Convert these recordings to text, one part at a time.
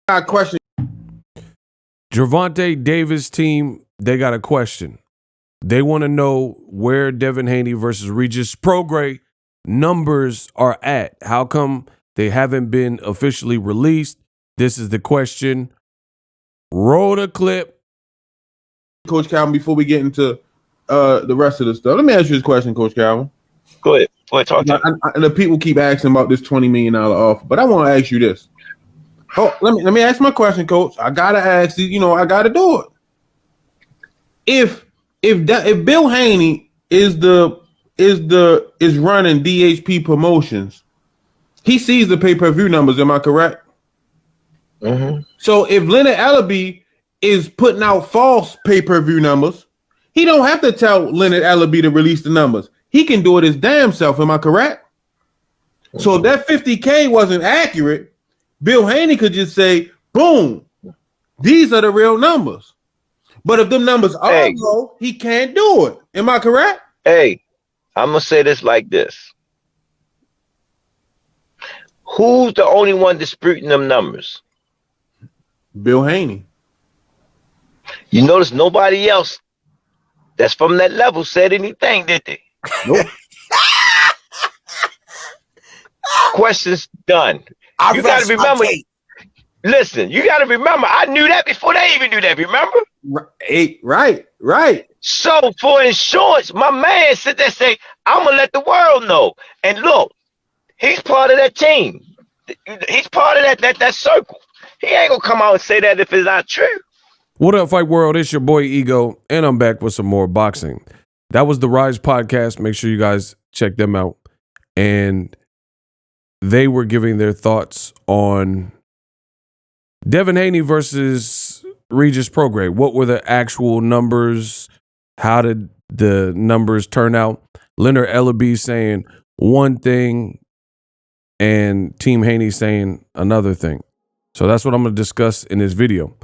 got a question. Gervonta Davis team, they got a question. They want to know where Devin Haney versus Regis Prograis numbers are at. How come they haven't been officially released? This is the question. Roll the clip. Coach Calvin, before we get into the rest of the stuff, let me ask you this question, Coach Calvin. Go ahead. Talk to me. And the people keep asking about this $20 million offer, but I want to ask you this. Oh, let me ask my question, Coach. I gotta ask you. I gotta do it. If Bill Haney is running DHP Promotions, he sees the pay-per-view numbers. Am I correct? Mm-hmm. So if Leonard Ellerbe is putting out false pay-per-view numbers, he don't have to tell Leonard Ellerbe to release the numbers. He can do it his damn self. Am I correct? Mm-hmm. So if that 50K wasn't accurate, Bill Haney could just say, boom, these are the real numbers. But if them numbers are low, he can't do it. Am I correct? Hey, I'm going to say this like this. Who's the only one disputing them numbers? Bill Haney. You notice nobody else that's from that level said anything, did they? Nope. Questions done. You got to remember. Listen, you got to remember, I knew that before they even knew that, remember? Right. So for insurance, my man sit there and say, I'm going to let the world know. And look, he's part of that team. He's part of that circle. He ain't going to come out and say that if it's not true. What up, Fight World? It's your boy Ego, and I'm back with some more boxing. That was the Rise podcast. Make sure you guys check them out. And they were giving their thoughts on Devin Haney versus Regis Prograis. What were the actual numbers? How did the numbers turn out? Leonard Ellerbe saying one thing and Team Haney saying another thing. So that's what I'm going to discuss in this video.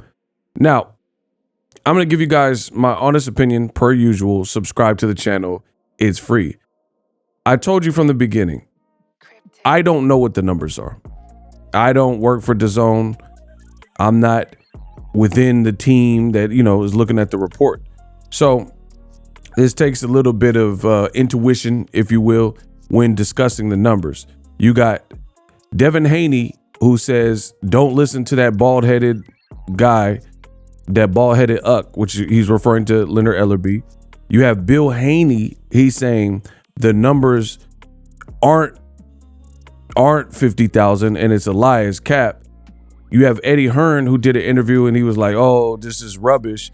Now, I'm going to give you guys my honest opinion per usual. Subscribe to the channel. It's free. I told you from the beginning, I don't know what the numbers are. I don't work for DAZN. I'm not within the team that, is looking at the report. So this takes a little bit of intuition, if you will, when discussing the numbers. You got Devin Haney, who says, don't listen to that bald-headed guy, that bald-headed uck, which he's referring to Leonard Ellerbe. You have Bill Haney. He's saying the numbers aren't 50,000 and it's a lie, it's cap. You have Eddie Hearn, who did an interview and he was like, oh, this is rubbish.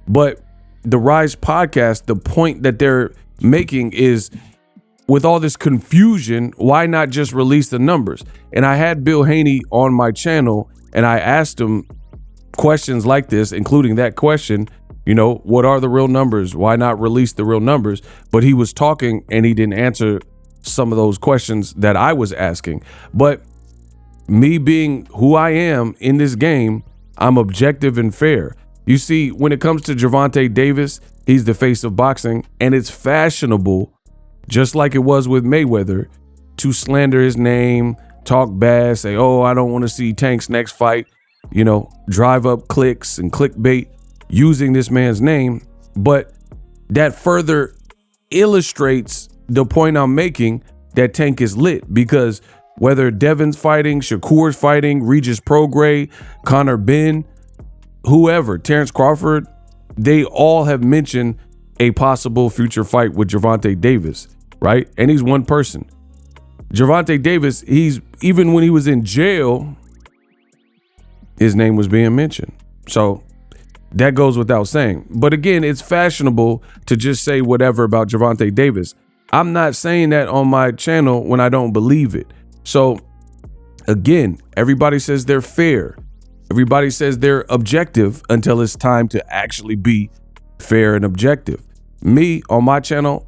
But the Rise podcast, the point that they're making is, with all this confusion, why not just release the numbers? And I had Bill Haney on my channel and I asked him questions like this, including that question, what are the real numbers? Why not release the real numbers? But he was talking and he didn't answer some of those questions that I was asking. But me being who I am in this game, I'm objective and fair. You see, when it comes to Gervonta Davis, he's the face of boxing, and it's fashionable, just like it was with Mayweather, to slander his name, talk bad, say, oh, I don't want to see Tank's next fight, drive up clicks and clickbait using this man's name. But that further illustrates the point I'm making, that Tank is lit, because whether Devin's fighting, Shakur's fighting, Regis Prograis, Conor Ben, whoever, Terrence Crawford, they all have mentioned a possible future fight with Gervonta Davis, right? And he's one person. Gervonta Davis, even when he was in jail, his name was being mentioned. So that goes without saying. But again, it's fashionable to just say whatever about Gervonta Davis. I'm not saying that on my channel when I don't believe it. So again, everybody says they're fair. Everybody says they're objective until it's time to actually be fair and objective. Me, on my channel,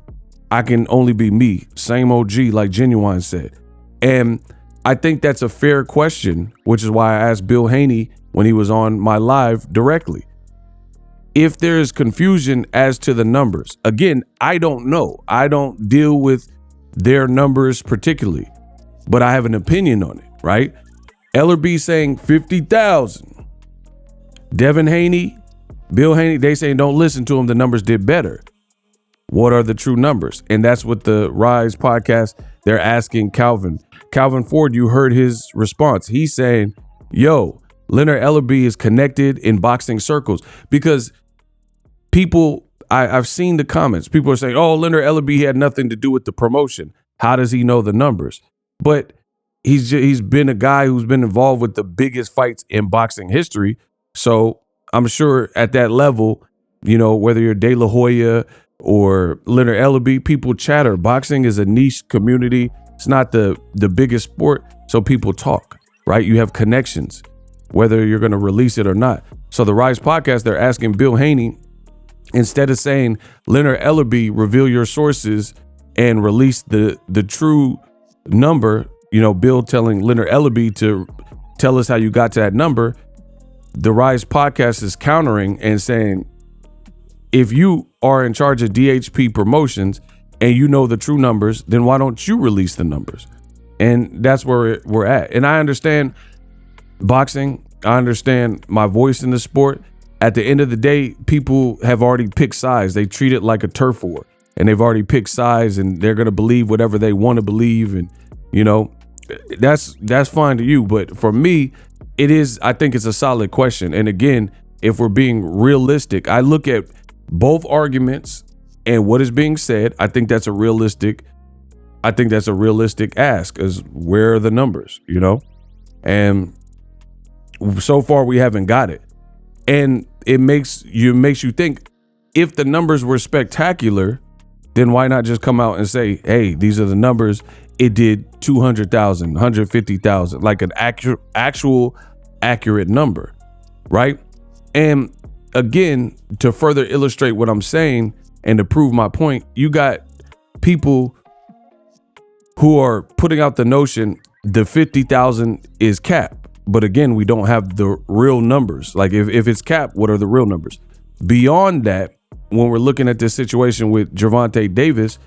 I can only be me. Same OG, like Genuine said. And I think that's a fair question, which is why I asked Bill Haney when he was on my live directly. If there's confusion as to the numbers, again, I don't know. I don't deal with their numbers particularly, but I have an opinion on it, right? Ellerbe saying 50,000. Devin Haney, Bill Haney, they saying don't listen to him. The numbers did better. What are the true numbers? And that's what the Rise podcast, they're asking Calvin. Calvin Ford, you heard his response. He's saying, yo, Leonard Ellerbe is connected in boxing circles because people, I've seen the comments. People are saying, oh, Leonard Ellerbe had nothing to do with the promotion. How does he know the numbers? But he's been a guy who's been involved with the biggest fights in boxing history. So I'm sure at that level, you know, whether you're De La Hoya or Leonard Ellerbe, people chatter. Boxing is a niche community. It's not the biggest sport. So people talk, right? You have connections, whether you're going to release it or not. So the Rise podcast, they're asking Bill Haney, instead of saying, Leonard Ellerbe, reveal your sources and release the true number, you know, Bill telling Leonard Ellerbe to tell us how you got to that number. The Rise podcast is countering and saying, if you are in charge of DHP Promotions and you know the true numbers, then why don't you release the numbers? And that's where we're at. And I understand boxing. I understand my voice in the sport. At the end of the day, people have already picked sides. They treat it like a turf war, and they've already picked sides, and they're going to believe whatever they want to believe. And, you know, that's fine to you. But for me, I think it's a solid question. And again, if we're being realistic, I look at both arguments and what is being said. I think that's a realistic ask, is where are the numbers, you know? And so far we haven't got it. And it makes you think, if the numbers were spectacular, then why not just come out and say, hey, these are the numbers. It did 200,000, 150,000, like an accurate number, right? And again, to further illustrate what I'm saying and to prove my point, you got people who are putting out the notion the 50,000 is cap. But again, we don't have the real numbers. Like if it's cap, what are the real numbers? Beyond that, when we're looking at this situation with Gervonta Davis,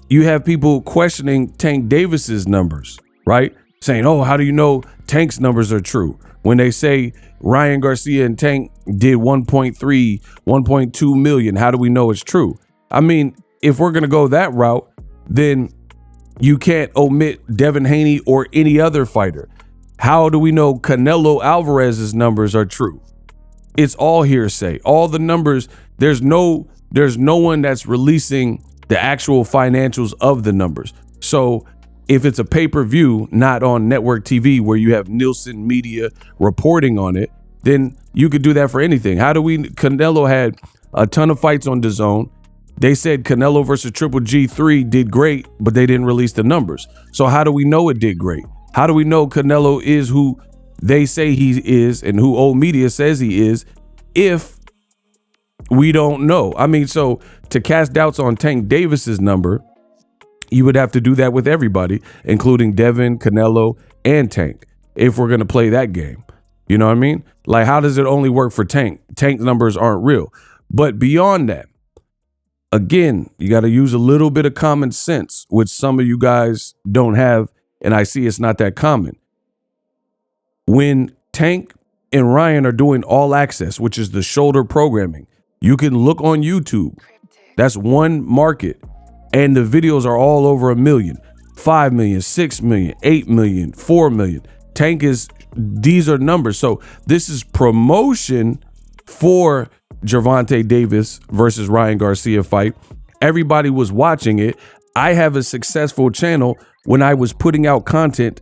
you have people questioning Tank Davis's numbers, right? Saying, oh, how do you know Tank's numbers are true? When they say Ryan Garcia and Tank did 1.3, 1.2 million, how do we know it's true? I mean, if we're going to go that route, then you can't omit Devin Haney or any other fighter. How do we know Canelo Alvarez's numbers are true? It's all hearsay. All the numbers, there's no one that's releasing the actual financials of the numbers. So if it's a pay-per-view, not on network TV where you have Nielsen Media reporting on it, then you could do that for anything. Canelo had a ton of fights on DAZN. They said Canelo versus Triple G3 did great, but they didn't release the numbers. So how do we know it did great? How do we know Canelo is who they say he is and who old media says he is if we don't know? I mean, so to cast doubts on Tank Davis's number, you would have to do that with everybody, including Devin, Canelo, and Tank, if we're going to play that game. You know what I mean? Like, how does it only work for Tank? Tank numbers aren't real. But beyond that, again, you got to use a little bit of common sense, which some of you guys don't have. And I see it's not that common. When Tank and Ryan are doing All Access, which is the shoulder programming, you can look on YouTube. That's one market. And the videos are all over 1 million, 5 million, 6 million, 8 million, 4 million. These are numbers. So this is promotion for Gervonta Davis versus Ryan Garcia fight. Everybody was watching it. I have a successful channel. When I was putting out content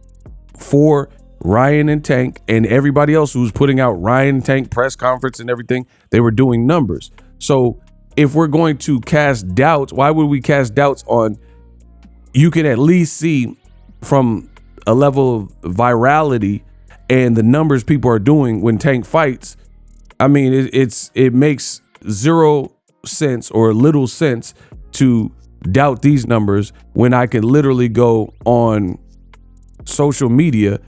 for Ryan and Tank and everybody else who was putting out Ryan and Tank press conference and everything, they were doing numbers. So if we're going to cast doubts, why would we cast doubts on, you can at least see from a level of virality and the numbers people are doing when Tank fights. I mean, it makes zero sense or little sense to doubt these numbers when I can literally go on social media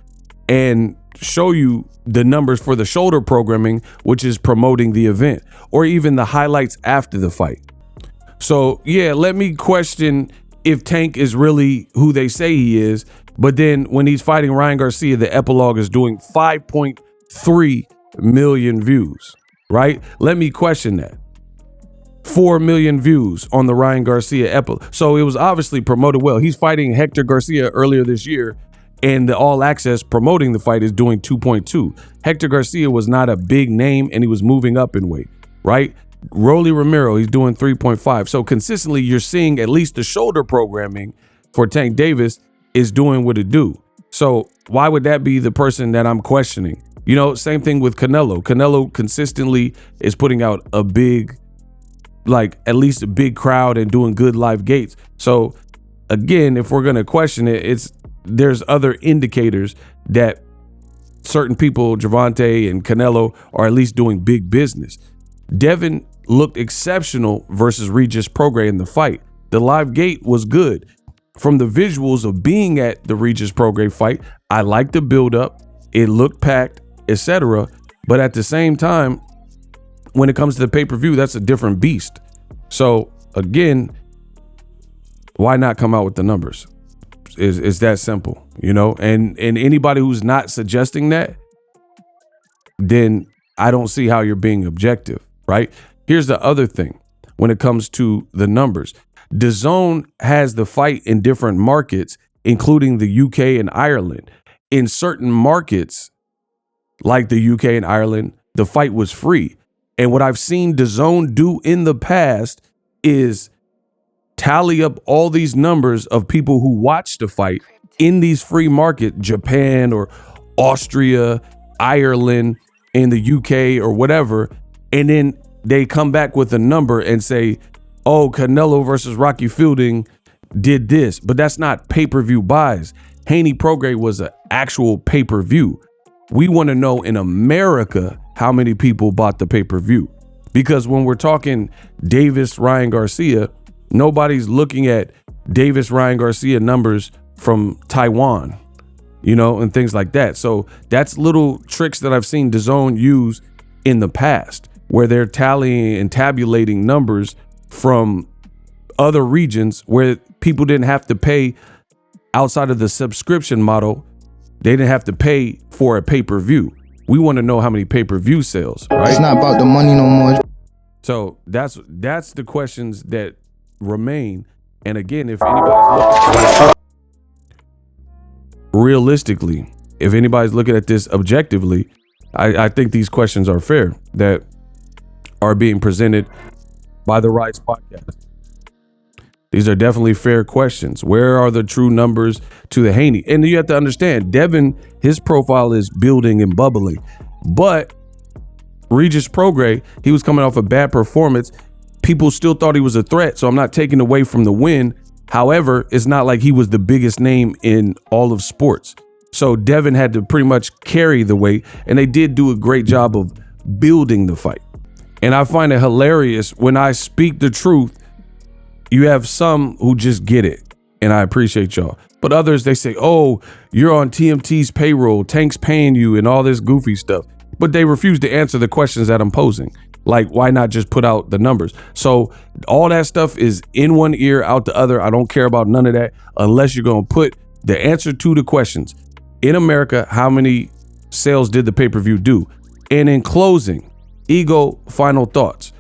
and show you the numbers for the shoulder programming, which is promoting the event, or even the highlights after the fight. So yeah, let me question if Tank is really who they say he is, But then when he's fighting Ryan Garcia, the epilogue is doing 5.3 million views, right? Let me question that. 4 million views on the Ryan Garcia epilogue. So it was obviously promoted well. He's fighting Hector Garcia earlier this year, and the All Access promoting the fight is doing 2.2. Hector Garcia was not a big name, and he was moving up in weight, right? Rolly Romero, he's doing 3.5. So consistently, you're seeing at least the shoulder programming for Tank Davis is doing what it do. So why would that be the person that I'm questioning? You know, same thing with Canelo. Canelo consistently is putting out a big, like at least a big crowd and doing good live gates. So again, if we're going to question it, there's other indicators that certain people, Gervonta and Canelo, are at least doing big business. Devin looked exceptional versus Regis Prograis in the fight. The live gate was good. From the visuals of being at the Regis Prograis fight, I liked the build up. It looked packed, etc. But at the same time, when it comes to the pay-per-view, that's a different beast. So again, why not come out with the numbers? It's that simple, you know? And anybody who's not suggesting that, then I don't see how you're being objective, right? Here's the other thing when it comes to the numbers. DAZN has the fight in different markets, including the UK and Ireland. In certain markets, like the UK and Ireland, the fight was free. And what I've seen DAZN do in the past is tally up all these numbers of people who watch the fight in these free markets, Japan or Austria, Ireland, in the UK or whatever. And then they come back with a number and say, oh, Canelo versus Rocky Fielding did this, but that's not pay-per-view buys. Haney Prograis was an actual pay-per-view. We want to know in America how many people bought the pay-per-view, because when we're talking Davis, Ryan Garcia, nobody's looking at Davis, Ryan Garcia numbers from Taiwan, you know, and things like that. So that's little tricks that I've seen DAZN use in the past, where they're tallying and tabulating numbers from other regions where people didn't have to pay outside of the subscription model. They didn't have to pay for a pay-per-view. We want to know how many pay-per-view sales, right? It's not about the money no more. So that's the questions that remain. And again, if anybody's realistically, if anybody's looking at this objectively, I think these questions are fair that are being presented by the Rise podcast. These are definitely fair questions. Where are the true numbers to the Haney? And you have to understand, Devin, his profile is building and bubbling. But Regis Prograis, he was coming off a bad performance. People still thought he was a threat, so I'm not taking away from the win. However, it's not like he was the biggest name in all of sports. So Devin had to pretty much carry the weight, and they did do a great job of building the fight. And I find it hilarious when I speak the truth. You have some who just get it, and I appreciate y'all. But others, they say, oh, you're on TMT's payroll, Tank's paying you, and all this goofy stuff. But they refuse to answer the questions that I'm posing. Like, why not just put out the numbers? So all that stuff is in one ear, out the other. I don't care about none of that unless you're going to put the answer to the questions. In America, how many sales did the pay-per-view do? And in closing, Ego, final thoughts.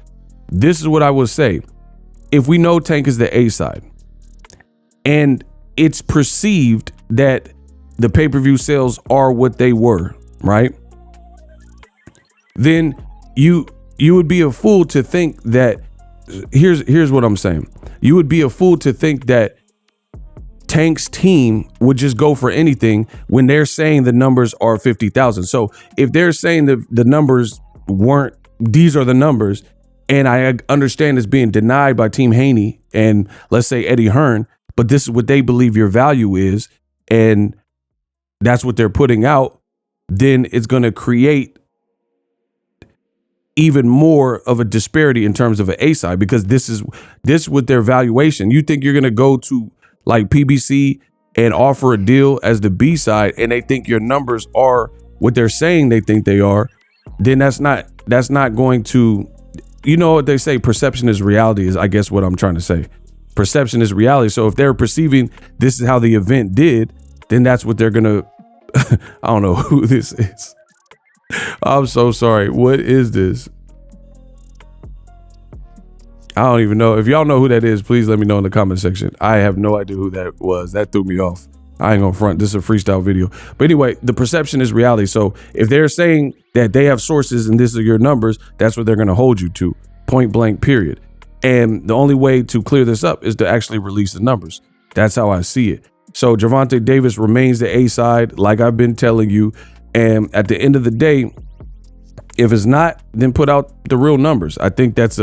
This is what I would say. If we know Tank is the A side and it's perceived that the pay-per-view sales are what they were, right? Then you would be a fool to think that here's what I'm saying. You would be a fool to think that Tank's team would just go for anything when they're saying the numbers are 50,000. So if they're saying that the numbers weren't, these are the numbers, and I understand it's being denied by Team Haney and let's say Eddie Hearn, but this is what they believe your value is, and that's what they're putting out, then it's going to create even more of a disparity in terms of an A side, because this with their valuation. You think you're going to go to like PBC and offer a deal as the B side, and they think your numbers are what they're saying they think they are, then that's not going to, you know what they say, perception is reality, is I guess what I'm trying to say. Perception is reality. So if they're perceiving this is how the event did, then that's what they're gonna. I don't know who this is. I'm so sorry. What is this? I don't even know. If y'all know who that is, please let me know in the comment section. I have no idea who that was. That threw me off. I ain't gonna front. This is a freestyle video. But anyway, the perception is reality. So if they're saying that they have sources and this are your numbers, that's what they're gonna hold you to. Point blank, period. And the only way to clear this up is to actually release the numbers. That's how I see it. So Gervonta Davis remains the A side, like I've been telling you. And at the end of the day, if it's not, then put out the real numbers. I think that's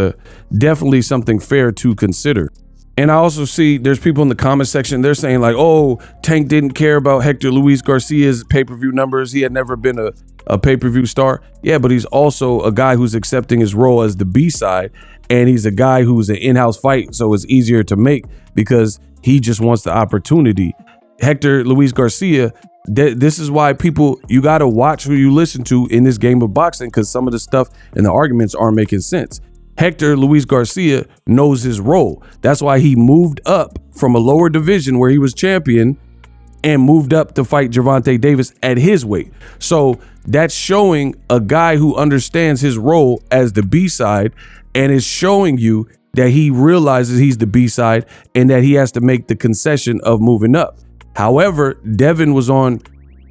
definitely something fair to consider. And I also see there's people in the comment section, they're saying like, oh, Tank didn't care about Hector Luis Garcia's pay-per-view numbers. He had never been a pay-per-view star. Yeah, but he's also a guy who's accepting his role as the B-side. And he's a guy who's an in-house fight, so it's easier to make because he just wants the opportunity. Hector Luis Garcia, this is why people, you got to watch who you listen to in this game of boxing, because some of the stuff and the arguments aren't making sense. Hector Luis Garcia knows his role. That's why he moved up from a lower division where he was champion and moved up to fight Gervonta Davis at his weight. So that's showing a guy who understands his role as the B-side and is showing you that he realizes he's the B-side and that he has to make the concession of moving up. However, Devin was on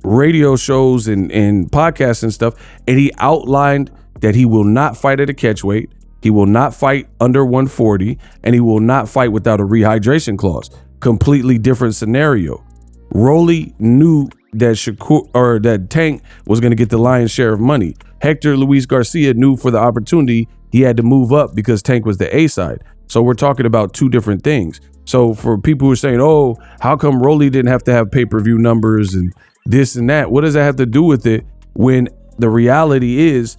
radio shows and podcasts and stuff, and he outlined that he will not fight at a catchweight, he will not fight under 140, and he will not fight without a rehydration clause. Completely different scenario. Rolly knew that Tank was going to get the lion's share of money. Hector Luis Garcia knew for the opportunity he had to move up because Tank was the A side. So we're talking about two different things. So for people who are saying, oh, how come Rolly didn't have to have pay-per-view numbers and this and that? What does that have to do with it when the reality is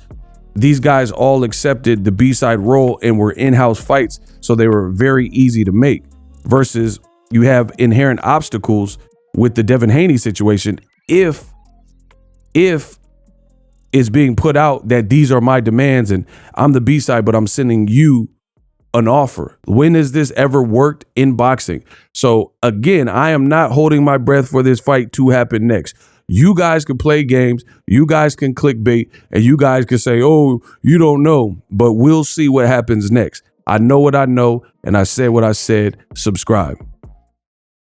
these guys all accepted the B-side role and were in-house fights, so they were very easy to make, versus you have inherent obstacles with the Devin Haney situation if it's being put out that these are my demands and I'm the B-side, but I'm sending you an offer. When has this ever worked in boxing? So again, I am not holding my breath for this fight to happen next. You guys can play games, you guys can clickbait, and you guys can say, oh, you don't know, but we'll see what happens next. I know what I know, and I said what I said. Subscribe.